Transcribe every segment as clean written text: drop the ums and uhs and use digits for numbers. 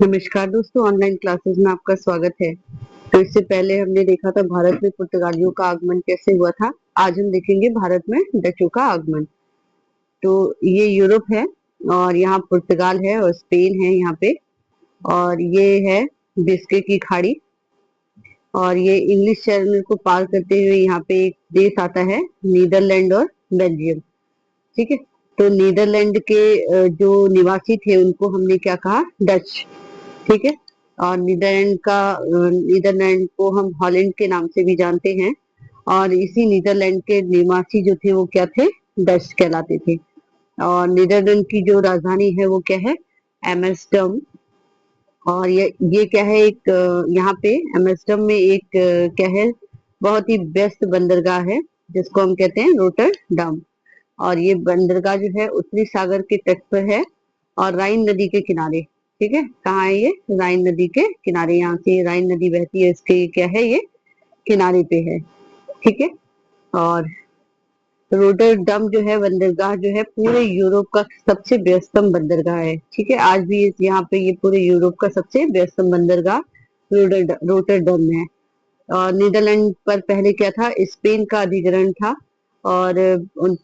नमस्कार दोस्तों, online classes में आपका स्वागत है। तो इससे पहले हमने देखा था भारत में पुर्तगालियों का आगमन कैसे हुआ था। आज हम देखेंगे भारत में डचों का आगमन। तो ये यूरोप है और यहाँ पुर्तगाल है और स्पेन है यहाँ पे। और ये है बिस्के की खाड़ी। और ये इंग्लिश चैनल को पार करते हुए यहाँ पे एक देश आता है, नीदरलैंड और बेल्जियम। ठीक है। तो नीदरलैंड के जो निवासी थे उनको हमने क्या कहा, डच। ठीक है। और नीदरलैंड को हम हॉलैंड के नाम से भी जानते हैं। और इसी नीदरलैंड के निवासी जो थे वो क्या थे, डच कहलाते थे। और नीदरलैंड की जो राजधानी है वो क्या है, एम्स्टर्डम। और ये क्या है, एक यहाँ पे एम्स्टर्डम में एक क्या है, बहुत ही व्यस्त बंदरगाह है जिसको हम कहते हैं रोटरडम। और ये बंदरगाह जो है उत्तरी सागर के तट पर है और राइन नदी के किनारे। ठीक है, कहाँ है ये, राइन नदी के किनारे। यहाँ से राइन नदी बहती है, इसके क्या है, ये किनारे पे है। ठीक है। और रोटरडम जो है बंदरगाह जो है पूरे यूरोप का सबसे व्यस्तम बंदरगाह है। ठीक है, आज भी यहाँ पे ये पूरे यूरोप का सबसे व्यस्तम बंदरगाह रोटरडम है। और नीदरलैंड पर पहले क्या था, स्पेन का अधिग्रहण था। और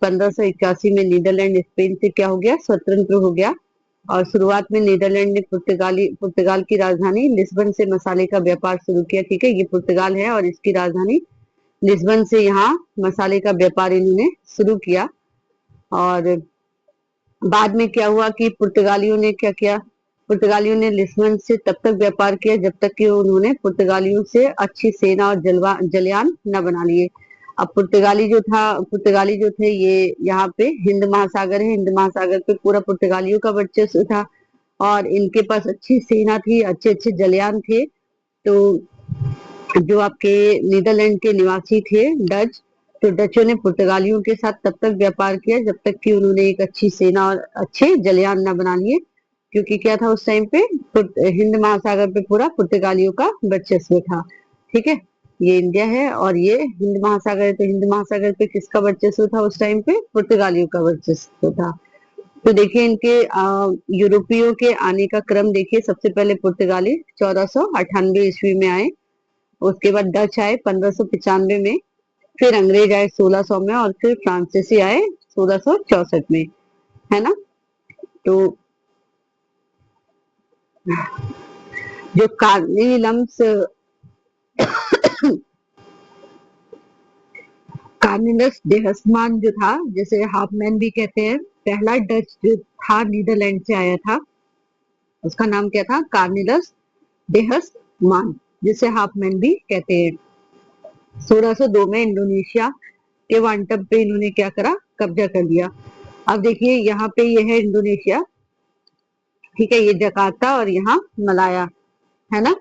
1581 में नीदरलैंड स्पेन से क्या हो गया, स्वतंत्र हो गया। और शुरुआत में नीदरलैंड ने पुर्तगाल की राजधानी लिस्बन से मसाले का व्यापार शुरू किया। ठीक है, ये पुर्तगाल है और इसकी राजधानी लिस्बन से यहाँ मसाले का व्यापार इन्होंने शुरू किया। और बाद में क्या हुआ कि पुर्तगालियों ने क्या किया, पुर्तगालियों ने लिस्बन से तब तक व्यापार किया जब तक कि उन्होंने पुर्तगालियों से अच्छी सेना और जलयान न बना लिए। अब पुर्तगाली जो थे ये यहाँ पे हिंद महासागर है, हिंद महासागर पे पूरा पुर्तगालियों का वर्चस्व था। और इनके पास अच्छी सेना थी, अच्छे अच्छे जलयान थे। तो जो आपके नीदरलैंड के निवासी थे डच, तो डचों ने पुर्तगालियों के साथ तब तक व्यापार किया जब तक कि उन्होंने एक अच्छी सेना और अच्छे जलयान न बना लिए। क्योंकि क्या था उस टाइम पे, हिंद महासागर पे पूरा पुर्तगालियों का वर्चस्व था। ठीक है, ये इंडिया है और ये हिंद महासागर है। तो हिंद महासागर पे किसका वर्चस्व था उस टाइम पे, पुर्तगालियों का वर्चस्व था। तो देखिए इनके यूरोपियों के आने का क्रम देखिए। सबसे पहले पुर्तगाली 1498 ईस्वी में आए। उसके बाद डच आए 1595 में। फिर अंग्रेज आए 1600 में और फिर फ्रांसीसी आए 1664 में। है ना। तो जो कार्निलस डेहसमान जो था, जिसे हाफमैन भी कहते हैं, पहला डच जो था नीदरलैंड से आया था, उसका नाम क्या था, कार्निलस डेहसमान, जिसे हाफमैन भी कहते हैं। 1602 में इंडोनेशिया के वांटम पे इन्होंने क्या करा, कब्जा कर लिया। अब देखिए यहाँ पे ये है इंडोनेशिया। ठीक है, ये जकार्ता और यहाँ मलाया, है ना।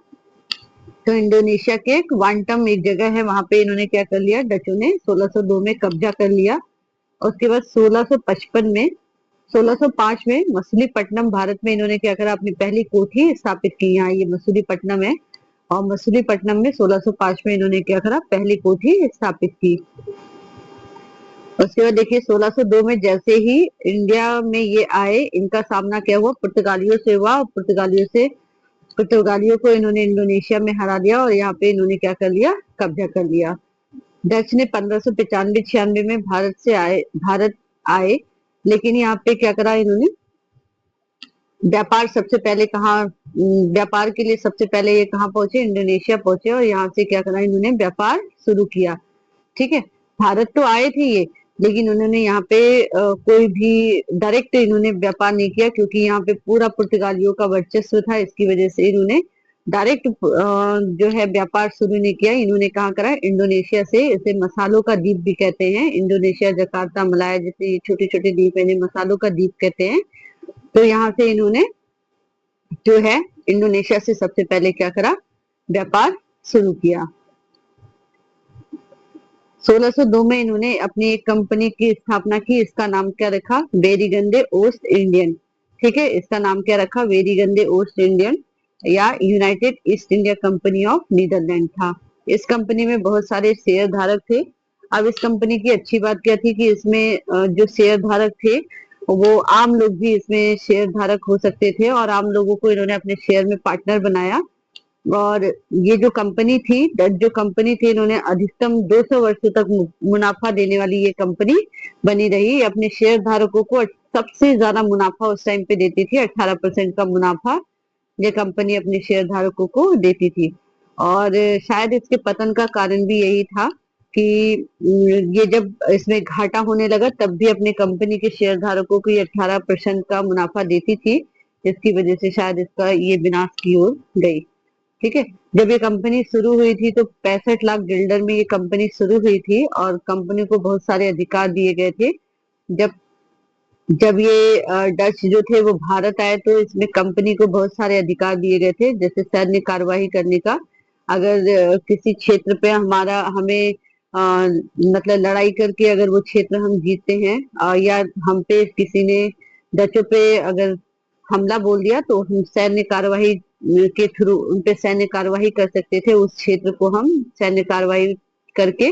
तो इंडोनेशिया के क्वांटम एक जगह है, वहां पे इन्होंने क्या कर लिया, डचों ने 1602 में कब्जा कर लिया। उसके बाद 1655 में 1605 में मछलीपट्टनम भारत में इन्होंने क्या करा, अपनी पहली कोठी स्थापित की। यहाँ ये मसूलीपट्टनम है और मसूलीपट्टनम में 1605 में इन्होंने क्या करा, पहली कोठी स्थापित की। उसके बाद देखिए 1602 में जैसे ही इंडिया में ये आए, इनका सामना क्या हुआ, पुर्तगालियों से हुआ। और पुर्तगालियों को इन्होंने इंडोनेशिया में हरा दिया और यहाँ पे इन्होंने क्या कर लिया, कब्जा कर लिया। डच ने 1595-96 में भारत आए। लेकिन यहाँ पे क्या करा इन्होंने, व्यापार सबसे पहले कहाँ, व्यापार के लिए सबसे पहले ये कहाँ पहुंचे, इंडोनेशिया पहुंचे। और यहाँ से क्या करा, इन्होंने व्यापार शुरू किया। ठीक है, भारत तो आए थे ये, लेकिन उन्होंने यहाँ पे कोई भी डायरेक्ट इन्होंने व्यापार नहीं किया, क्योंकि यहाँ पे पूरा पुर्तगालियों का वर्चस्व था। इसकी वजह से इन्होंने डायरेक्ट जो है व्यापार शुरू नहीं किया। इन्होंने कहाँ करा, इंडोनेशिया से, इसे मसालों का द्वीप भी कहते हैं। इंडोनेशिया, जकार्ता, मलाया जैसे छोटे छोटे द्वीप है, इन्हें मसालों का द्वीप कहते हैं। तो यहाँ से इन्होंने जो है इंडोनेशिया से सबसे पहले क्या करा, व्यापार शुरू किया। 1602 में इन्होंने अपनी एक कंपनी की स्थापना की। इसका नाम क्या रखा, वेरीगंदे ओस्ट इंडियन। ठीक है, इसका नाम क्या रखा, वेरीगंदे ओस्ट इंडियन या United East India Company of Netherland था। इस कंपनी में बहुत सारे शेयर धारक थे। अब इस कंपनी की अच्छी बात क्या थी कि इसमें जो शेयर धारक थे वो आम लोग भी इसमें शेयर धारक हो सकते थे और आम लोगों को इन्होंने अपने शेयर में पार्टनर बनाया। और ये जो कंपनी थी, डच जो कंपनी थी, इन्होंने अधिकतम 200 वर्षों तक मुनाफा देने वाली ये कंपनी बनी रही। अपने शेयर धारकों को सबसे ज्यादा मुनाफा उस टाइम पे देती थी, 18% का मुनाफा ये कंपनी अपने शेयर धारकों को देती थी। और शायद इसके पतन का कारण भी यही था कि ये जब इसमें घाटा होने लगा तब भी अपने कंपनी के शेयर धारकों को ये 18% का मुनाफा देती थी, जिसकी वजह से शायद इसका ये विनाश की ओर गई। ठीक है। जब ये कंपनी शुरू हुई थी तो 65 लाख गिल्डर में ये कंपनी शुरू हुई थी और कंपनी को बहुत सारे अधिकार दिए गए थे। जब जब ये डच जो थे वो भारत आए तो इसमें कंपनी को बहुत सारे अधिकार दिए गए थे, जैसे सैन्य कार्यवाही करने का। अगर किसी क्षेत्र पे हमारा हमें मतलब लड़ाई करके अगर वो क्षेत्र हम जीतते हैं, या हम पे किसी ने डचों पे अगर हमला बोल दिया तो हम सैन्य कार्यवाही के थ्रू उन पे सैन्य कार्यवाही कर सकते थे। उस क्षेत्र को हम सैन्य कार्यवाही करके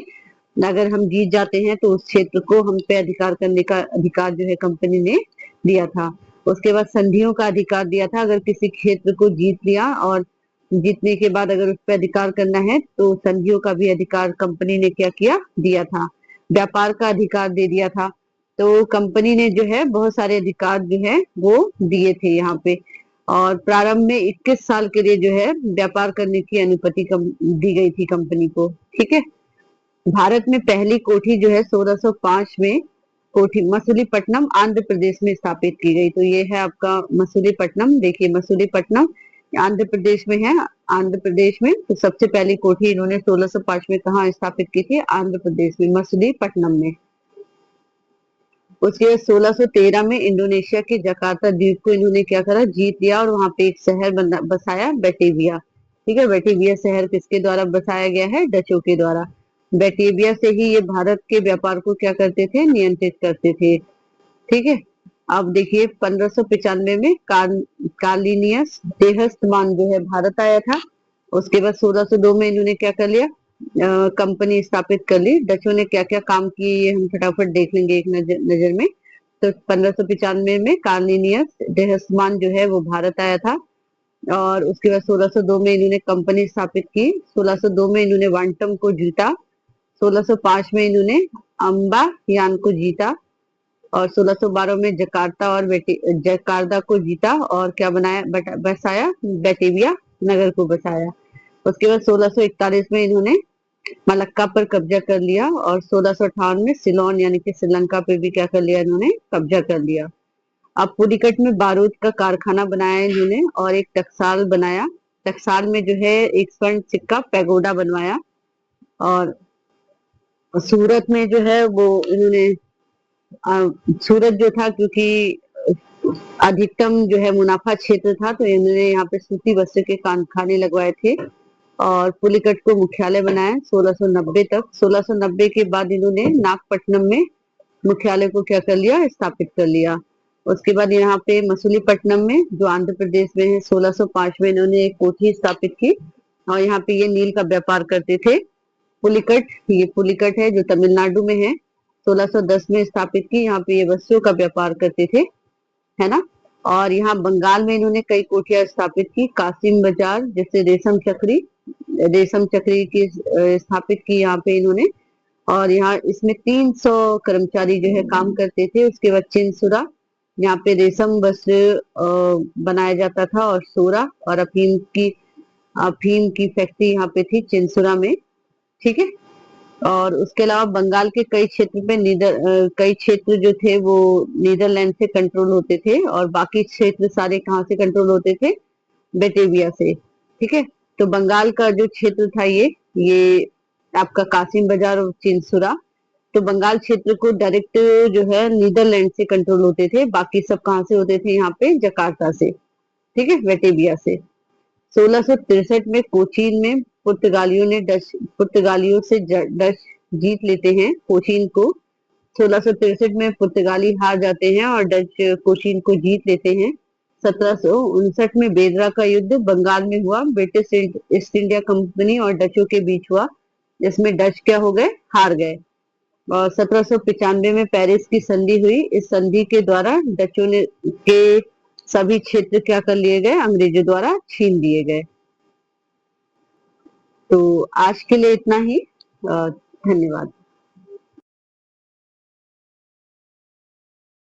अगर हम जीत जाते हैं तो उस क्षेत्र को हम पे अधिकार करने का अधिकार जो है कंपनी ने दिया था। उसके बाद संधियों का अधिकार दिया था। अगर किसी क्षेत्र को जीत लिया और जीतने के बाद अगर उस पर अधिकार करना है तो संधियों का भी अधिकार कंपनी ने क्या किया, दिया था। व्यापार का अधिकार दे दिया था। तो कंपनी ने जो है बहुत सारे अधिकार जो है वो दिए थे यहाँ पे। और प्रारंभ में 21 साल के लिए जो है व्यापार करने की अनुमति दी गई थी कंपनी को। ठीक है। भारत में पहली कोठी जो है 1605 में कोठी मसूलीपट्टनम आंध्र प्रदेश में स्थापित की गई। तो ये है आपका मसूलीपट्टनम। देखिए मसूलीपट्टनम आंध्र प्रदेश में है। आंध्र प्रदेश में तो सबसे पहली कोठी इन्होंने 1605 में कहाँ स्थापित की थी, आंध्र प्रदेश में मसूलीपट्टनम में। उसके बाद 1613 में इंडोनेशिया के जकार्ता द्वीप को इन्होंने क्या करा, जीत लिया और वहां पे एक शहर बसाया, बेटेविया। ठीक है। बेटेविया शहर किसके द्वारा बसाया गया है, डचों के द्वारा। बेटेविया से ही ये भारत के व्यापार को क्या करते थे, नियंत्रित करते थे। ठीक है। अब देखिए 1595 में कार्लिनियस देहस्मान जो है भारत आया था। उसके बाद 1602 में इन्होंने क्या कर लिया, कंपनी स्थापित कर ली। डचों ने क्या क्या काम किए ये हम फटाफट देख लेंगे एक नजर में। तो 1595 में कार्लिनियस देहस्मान जो है वो भारत आया था। और उसके बाद 1602 में इन्होंने कंपनी स्थापित की। 1602 में इन्होंने वांटम को जीता। 1605 में इन्होंने अम्बा यान को जीता। और 1612 में जकार्ता को जीता और क्या बनाया, बसाया, बेटेविया नगर को बसाया। उसके बाद 1641 में इन्होंने मलक्का पर कब्जा कर लिया और 1658 में सिलोन यानी कि श्रीलंका पे भी क्या कर लिया, इन्होंने कब्जा कर लिया। अब पुलिकट में बारूद का कारखाना बनाया इन्होंने और एक टकसाल बनाया। टकसाल में जो है एक स्वर्ण सिक्का पैगोडा बनवाया। और सूरत में जो है वो इन्होंने सूरत जो था, क्योंकि अधिकतम जो है मुनाफा क्षेत्र था, तो इन्होंने यहाँ पे सूती वस्त्र के कारखाने लगवाए थे। और पुलिकट को मुख्यालय बनाया 1690 तक। 1690 के बाद इन्होंने नागपट्टनम में मुख्यालय को क्या कर लिया, स्थापित कर लिया। उसके बाद यहाँ पे मसूलीपट्टनम में जो आंध्र प्रदेश में है 1605 में इन्होंने एक कोठी स्थापित की और यहाँ पे ये नील का व्यापार करते थे। पुलिकट, ये पुलिकट है जो तमिलनाडु में है, 1610 में स्थापित की। यहाँ पे ये वस्त्रों का व्यापार करते थे, है ना। और यहाँ बंगाल में इन्होंने कई कोठियां स्थापित की। कासिम बाजार जैसे रेशम चक्री की स्थापित की यहाँ पे इन्होंने। और यहाँ इसमें 300 कर्मचारी जो है काम करते थे। उसके बाद चिनसुरा, यहाँ पे रेशम वस्त्र बनाया जाता था। और सोरा और अफीम की फैक्ट्री यहाँ पे थी चिनसुरा में। ठीक है। और उसके अलावा बंगाल के कई क्षेत्र जो थे वो नीदरलैंड से कंट्रोल होते थे और बाकी क्षेत्र सारे कहाँ से कंट्रोल होते थे, बेटेविया से। ठीक है। तो बंगाल का जो क्षेत्र था ये आपका कासिम बाजार और चिनसुरा, तो बंगाल क्षेत्र को डायरेक्ट जो है नीदरलैंड से कंट्रोल होते थे। बाकी सब कहाँ से होते थे, यहाँ पे जकार्ता से। ठीक है, बेटेविया से। 1663 में कोचीन में पुर्तगालियों से डच जीत लेते हैं कोचीन को। 1663 में पुर्तगाली हार जाते हैं और डच कोचीन को जीत लेते हैं। 1759 में बेदरा का युद्ध बंगाल में हुआ, ब्रिटिश ईस्ट इंडिया कंपनी और डचों के बीच हुआ, जिसमें डच क्या हो गए, हार गए। और 1795 में पेरिस की संधि हुई। इस संधि के द्वारा डचों ने के सभी क्षेत्र क्या कर लिए गए, अंग्रेजों द्वारा छीन लिए गए। तो आज के लिए इतना ही। धन्यवाद।